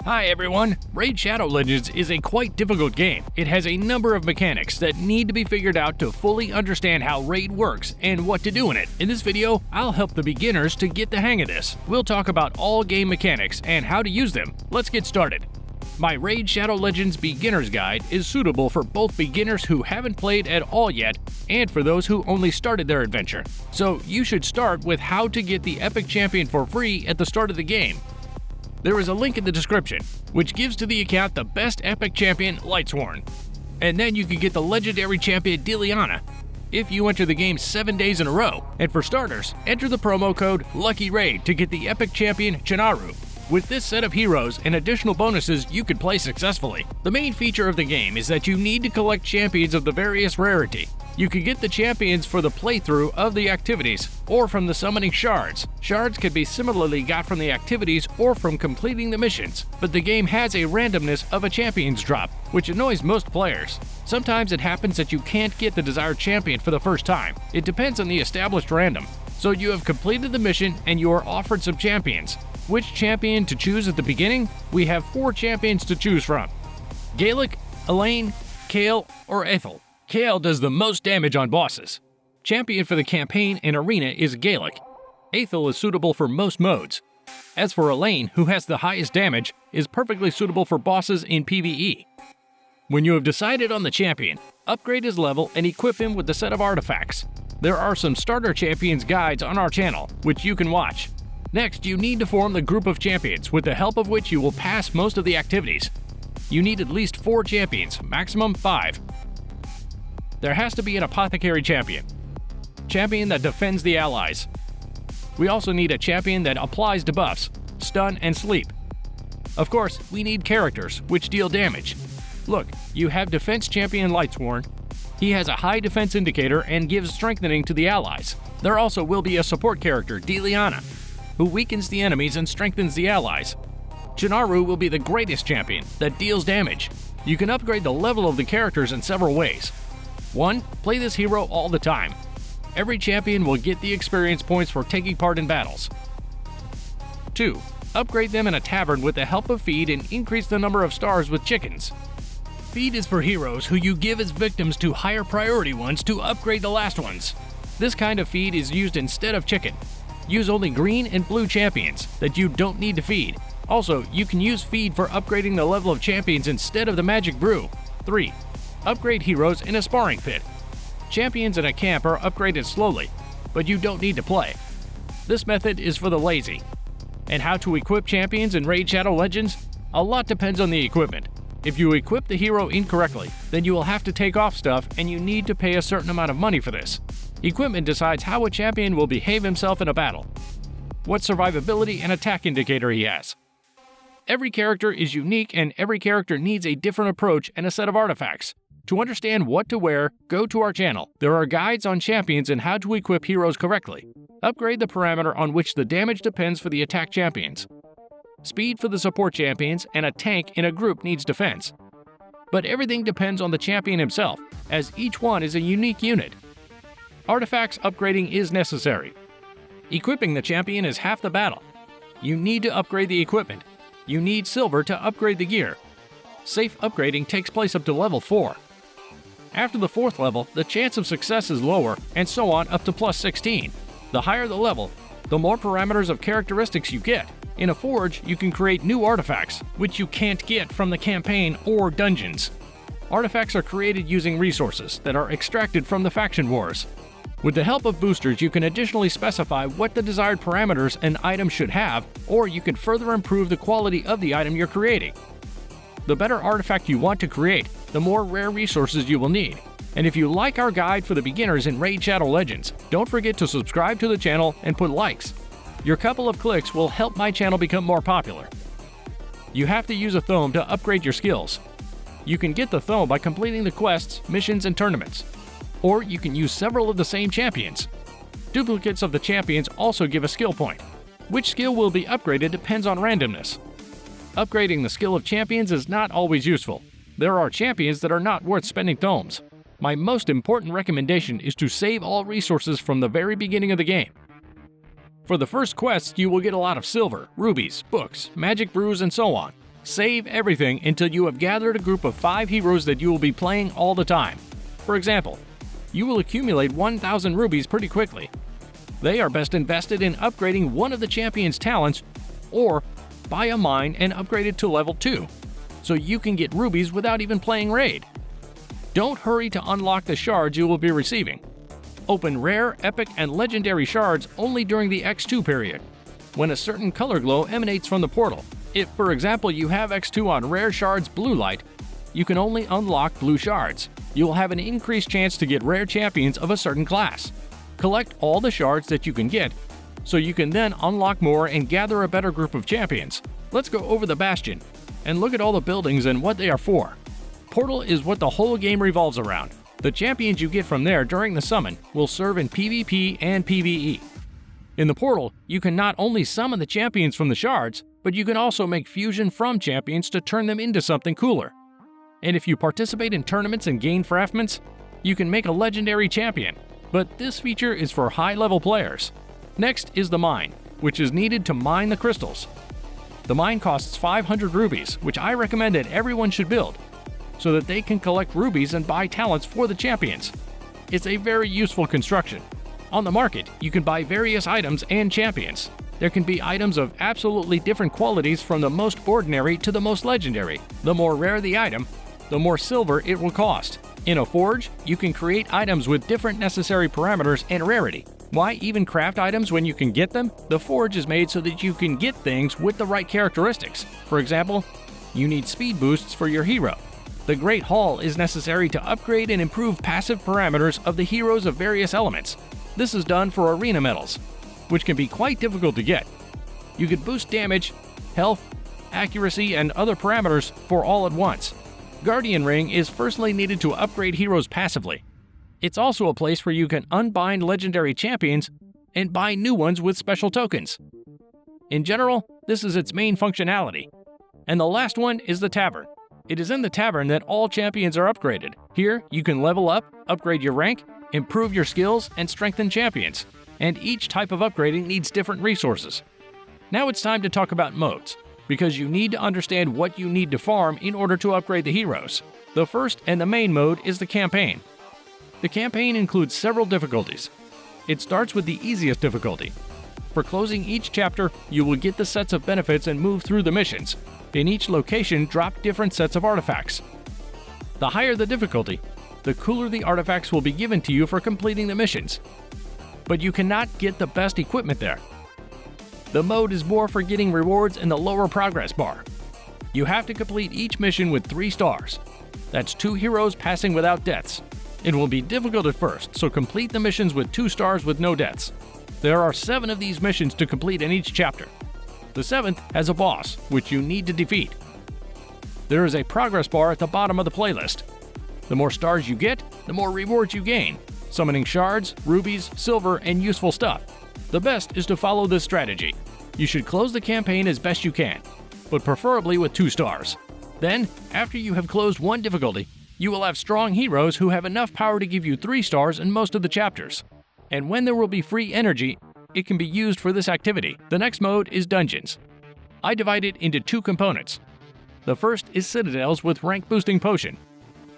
Hi everyone! Raid Shadow Legends is a quite difficult game. It has a number of mechanics that need to be figured out to fully understand how Raid works and what to do in it. In this video, I'll help the beginners to get the hang of this. We'll talk about all game mechanics and how to use them. Let's get started. My Raid Shadow Legends Beginner's Guide is suitable for both beginners who haven't played at all yet and for those who only started their adventure. So you should start with how to get the Epic Champion for free at the start of the game. There is a link in the description, which gives to the account the best Epic Champion, Lightsworn. And then you can get the legendary champion Deliana if you enter the game 7 days in a row. And for starters, enter the promo code LUCKYRAID to get the Epic Champion Chinaru. With this set of heroes and additional bonuses, you can play successfully. The main feature of the game is that you need to collect champions of the various rarity. You can get the champions for the playthrough of the activities, or from the summoning shards. Shards can be similarly got from the activities or from completing the missions, but the game has a randomness of a champions drop, which annoys most players. Sometimes it happens that you can't get the desired champion for the first time. It depends on the established random. So you have completed the mission and you are offered some champions. Which champion to choose at the beginning? We have 4 champions to choose from: Gaelic, Elaine, Kayle, or Ethel. Kayle does the most damage on bosses. Champion for the campaign and arena is Gaelic. Ethel is suitable for most modes. As for Elaine, who has the highest damage, is perfectly suitable for bosses in PvE. When you have decided on the champion, upgrade his level and equip him with the set of artifacts. There are some starter champions guides on our channel, which you can watch. Next, you need to form the group of champions, with the help of which you will pass most of the activities. You need at least 4 champions, maximum 5. There has to be an apothecary champion. Champion that defends the allies. We also need a champion that applies debuffs, stun, and sleep. Of course, we need characters, which deal damage. Look, you have defense champion Lightsworn. He has a high defense indicator and gives strengthening to the allies. There also will be a support character, Deliana, who weakens the enemies and strengthens the allies. Chinaru will be the greatest champion that deals damage. You can upgrade the level of the characters in several ways. 1. Play this hero all the time. Every champion will get the experience points for taking part in battles. 2. Upgrade them in a tavern with the help of feed and increase the number of stars with chickens. Feed is for heroes who you give as victims to higher priority ones to upgrade the last ones. This kind of feed is used instead of chicken. Use only green and blue champions that you don't need to feed. Also, you can use feed for upgrading the level of champions instead of the magic brew. 3. Upgrade heroes in a sparring pit. Champions in a camp are upgraded slowly, but you don't need to play. This method is for the lazy. And how to equip champions in Raid Shadow Legends? A lot depends on the equipment. If you equip the hero incorrectly, then you will have to take off stuff and you need to pay a certain amount of money for this. Equipment decides how a champion will behave himself in a battle, what survivability and attack indicator he has. Every character is unique and every character needs a different approach and a set of artifacts. To understand what to wear, go to our channel. There are guides on champions and how to equip heroes correctly. Upgrade the parameter on which the damage depends for the attack champions. Speed for the support champions, and a tank in a group needs defense. But everything depends on the champion himself, as each one is a unique unit. Artifacts upgrading is necessary. Equipping the champion is half the battle. You need to upgrade the equipment. You need silver to upgrade the gear. Safe upgrading takes place up to level 4. After the 4th level, the chance of success is lower, and so on up to plus 16. The higher the level, the more parameters of characteristics you get. In a forge, you can create new artifacts, which you can't get from the campaign or dungeons. Artifacts are created using resources that are extracted from the faction wars. With the help of boosters, you can additionally specify what the desired parameters an item should have, or you can further improve the quality of the item you're creating. The better artifact you want to create, the more rare resources you will need. And if you like our guide for the beginners in Raid Shadow Legends, don't forget to subscribe to the channel and put likes. Your couple of clicks will help my channel become more popular. You have to use a thome to upgrade your skills. You can get the thome by completing the quests, missions, and tournaments. Or you can use several of the same champions. Duplicates of the champions also give a skill point. Which skill will be upgraded depends on randomness. Upgrading the skill of champions is not always useful. There are champions that are not worth spending thomes. My most important recommendation is to save all resources from the very beginning of the game. For the first quest, you will get a lot of silver, rubies, books, magic brews, and so on. Save everything until you have gathered a group of 5 heroes that you will be playing all the time. For example, you will accumulate 1,000 rubies pretty quickly. They are best invested in upgrading one of the champion's talents, or buy a mine and upgrade it to level 2, so you can get rubies without even playing Raid. Don't hurry to unlock the shards you will be receiving. Open rare, epic, and legendary shards only during the X2 period, when a certain color glow emanates from the portal. If, for example, you have X2 on rare shards blue light, you can only unlock blue shards. You will have an increased chance to get rare champions of a certain class. Collect all the shards that you can get, so you can then unlock more and gather a better group of champions. Let's go over the Bastion, and look at all the buildings and what they are for. Portal is what the whole game revolves around. The champions you get from there during the summon will serve in PvP and PvE. In the portal, you can not only summon the champions from the shards, but you can also make fusion from champions to turn them into something cooler. And if you participate in tournaments and gain fragments, you can make a legendary champion. But this feature is for high-level players. Next is the mine, which is needed to mine the crystals. The mine costs 500 rubies, which I recommend that everyone should build, so that they can collect rubies and buy talents for the champions. It's a very useful construction. On the market, you can buy various items and champions. There can be items of absolutely different qualities from the most ordinary to the most legendary. The more rare the item, the more silver it will cost. In a forge, you can create items with different necessary parameters and rarity. Why even craft items when you can get them? The forge is made so that you can get things with the right characteristics. For example, you need speed boosts for your hero. The Great Hall is necessary to upgrade and improve passive parameters of the heroes of various elements. This is done for arena medals, which can be quite difficult to get. You can boost damage, health, accuracy, and other parameters for all at once. Guardian Ring is firstly needed to upgrade heroes passively. It's also a place where you can unbind legendary champions and buy new ones with special tokens. In general, this is its main functionality. And the last one is the Tavern. It is in the Tavern that all champions are upgraded. Here, you can level up, upgrade your rank, improve your skills, and strengthen champions. And each type of upgrading needs different resources. Now it's time to talk about modes, because you need to understand what you need to farm in order to upgrade the heroes. The first and the main mode is the campaign. The campaign includes several difficulties. It starts with the easiest difficulty. For closing each chapter, you will get the sets of benefits and move through the missions. In each location, drop different sets of artifacts. The higher the difficulty, the cooler the artifacts will be given to you for completing the missions. But you cannot get the best equipment there. The mode is more for getting rewards in the lower progress bar. You have to complete each mission with 3 stars. That's 2 heroes passing without deaths. It will be difficult at first, so complete the missions with 2 stars with no deaths. There are 7 of these missions to complete in each chapter. The 7th has a boss, which you need to defeat. There is a progress bar at the bottom of the playlist. The more stars you get, the more rewards you gain, summoning shards, rubies, silver, and useful stuff. The best is to follow this strategy. You should close the campaign as best you can, but preferably with 2 stars. Then, after you have closed one difficulty, you will have strong heroes who have enough power to give you 3 stars in most of the chapters. And when there will be free energy, it can be used for this activity. The next mode is Dungeons. I divide it into 2 components. The first is Citadels with rank boosting potion,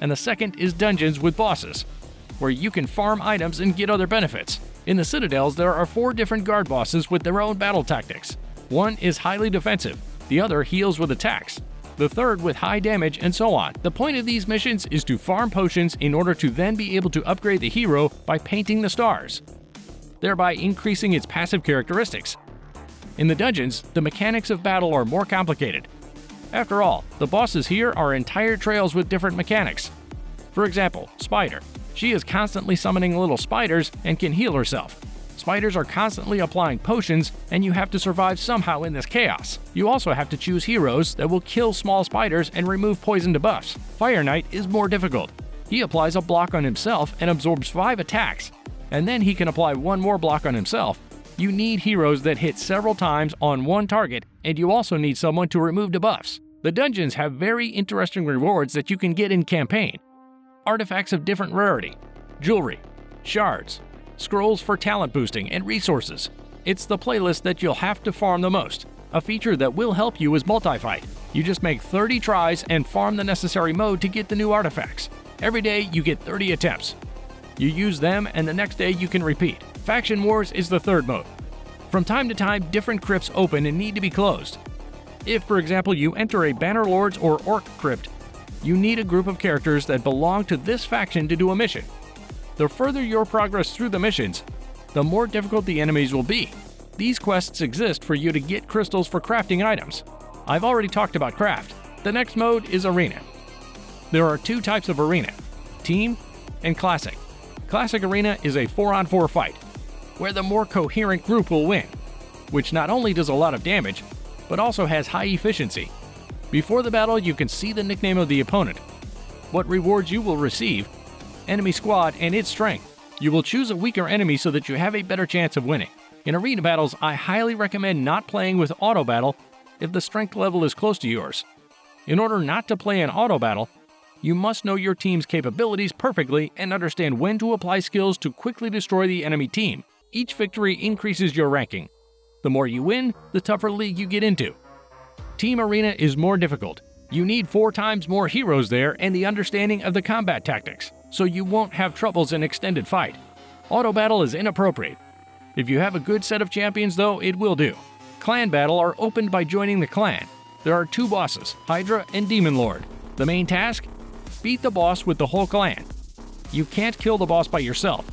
and the second is Dungeons with bosses, where you can farm items and get other benefits. In the Citadels, there are 4 different guard bosses with their own battle tactics. One is highly defensive, the other heals with attacks, the third with high damage, and so on. The point of these missions is to farm potions in order to then be able to upgrade the hero by painting the stars, thereby increasing its passive characteristics. In the dungeons, the mechanics of battle are more complicated. After all, the bosses here are entire trails with different mechanics. For example, Spider. She is constantly summoning little spiders and can heal herself. Spiders are constantly applying potions, and you have to survive somehow in this chaos. You also have to choose heroes that will kill small spiders and remove poison debuffs. Fire Knight is more difficult. He applies a block on himself and absorbs 5 attacks, and then he can apply 1 more block on himself. You need heroes that hit several times on one target, and you also need someone to remove debuffs. The dungeons have very interesting rewards that you can get in campaign. Artifacts of different rarity, jewelry, shards, scrolls for talent boosting and resources, it's the playlist that you'll have to farm the most. A feature that will help you is multi-fight. You just make 30 tries and farm the necessary mode to get the new artifacts. Every day you get 30 attempts. You use them and the next day you can repeat. Faction Wars is the third mode. From time to time, different crypts open and need to be closed. If, for example, you enter a Bannerlords or Orc crypt, you need a group of characters that belong to this faction to do a mission. The further your progress through the missions, the more difficult the enemies will be. These quests exist for you to get crystals for crafting items. I've already talked about craft. The next mode is Arena. There are two types of Arena, Team and Classic. Classic Arena is a 4-on-4 fight, where the more coherent group will win, which not only does a lot of damage, but also has high efficiency. Before the battle, you can see the nickname of the opponent, what rewards you will receive, enemy squad, and its strength. You will choose a weaker enemy so that you have a better chance of winning. In arena battles, I highly recommend not playing with auto battle if the strength level is close to yours. In order not to play an auto battle, you must know your team's capabilities perfectly and understand when to apply skills to quickly destroy the enemy team. Each victory increases your ranking. The more you win, the tougher league you get into. Team Arena is more difficult. You need 4 times more heroes there and the understanding of the combat tactics, so you won't have troubles in extended fight. Auto battle is inappropriate. If you have a good set of champions though, it will do. Clan battle are opened by joining the clan. There are 2 bosses, Hydra and Demon Lord. The main task? Beat the boss with the whole clan. You can't kill the boss by yourself.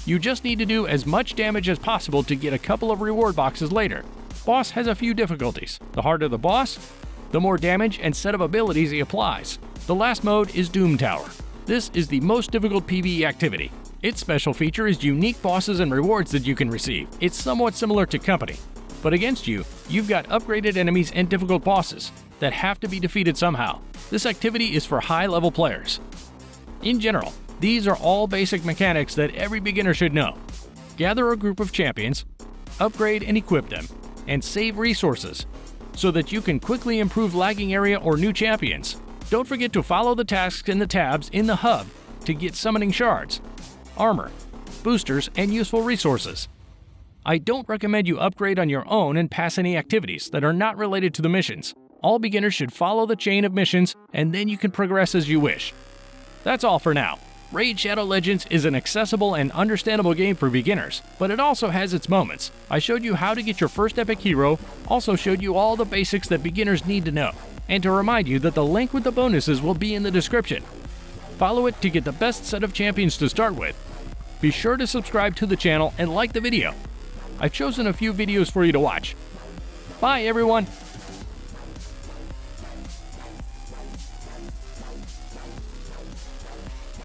You just need to do as much damage as possible to get a couple of reward boxes later. Boss has a few difficulties. The harder the boss, the more damage and set of abilities he applies. The last mode is Doom Tower. This is the most difficult PvE activity. Its special feature is unique bosses and rewards that you can receive. It's somewhat similar to Company, but against you, you've got upgraded enemies and difficult bosses that have to be defeated somehow. This activity is for high-level players. In general, these are all basic mechanics that every beginner should know. Gather a group of champions, upgrade and equip them, and save resources so that you can quickly improve lagging area or new champions. Don't forget to follow the tasks in the tabs in the hub to get summoning shards, armor, boosters, and useful resources. I don't recommend you upgrade on your own and pass any activities that are not related to the missions. All beginners should follow the chain of missions, and then you can progress as you wish. That's all for now. Raid Shadow Legends is an accessible and understandable game for beginners, but it also has its moments. I showed you how to get your first epic hero, also showed you all the basics that beginners need to know, and to remind you that the link with the bonuses will be in the description. Follow it to get the best set of champions to start with. Be sure to subscribe to the channel and like the video. I've chosen a few videos for you to watch. Bye everyone!